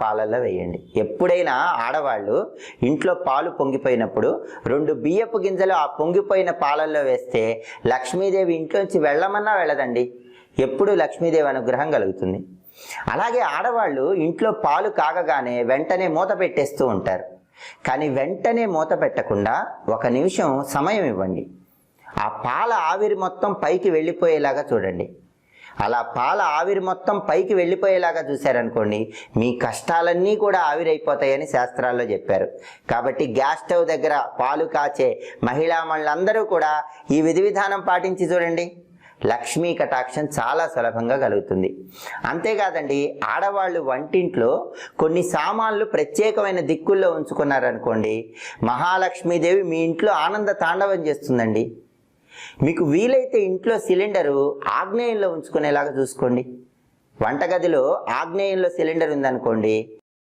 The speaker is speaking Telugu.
పాలల్లో వేయండి. ఎప్పుడైనా ఆడవాళ్ళు ఇంట్లో పాలు పొంగిపోయినప్పుడు 2 బియ్యపు గింజలు ఆ పొంగిపోయిన పాలల్లో వేస్తే లక్ష్మీదేవి ఇంట్లోంచి వెళ్ళమన్నా వెళ్ళదండి. ఎప్పుడు లక్ష్మీదేవి అనుగ్రహం కలుగుతుంది. అలాగే ఆడవాళ్ళు ఇంట్లో పాలు కాగగానే వెంటనే మూత పెట్టేస్తూ ఉంటారు. కానీ వెంటనే మూత పెట్టకుండా 1 నిమిషం సమయం ఇవ్వండి. ఆ పాల ఆవిరి మొత్తం పైకి వెళ్ళిపోయేలాగా చూడండి. అలా పాల ఆవిరి మొత్తం పైకి వెళ్ళిపోయేలాగా చూశారనుకోండి, మీ కష్టాలన్నీ కూడా ఆవిరైపోతాయని శాస్త్రాల్లో చెప్పారు. కాబట్టి గ్యాస్ స్టవ్ దగ్గర పాలు కాచే మహిళామణులందరూ కూడా ఈ విధి విధానం పాటించి చూడండి. లక్ష్మీ కటాక్షం చాలా సులభంగా కలుగుతుంది. అంతేకాదండి, ఆడవాళ్ళు వంటింట్లో కొన్ని సామాన్లు ప్రత్యేకమైన దిక్కుల్లో ఉంచుకున్నారనుకోండి, మహాలక్ష్మీదేవి మీ ఇంట్లో ఆనంద తాండవం చేస్తుందండి. మీకు వీలైతే ఇంట్లో సిలిండరు ఆగ్నేయంలో ఉంచుకునేలాగా చూసుకోండి. వంటగదిలో ఆగ్నేయంలో సిలిండర్ ఉందనుకోండి,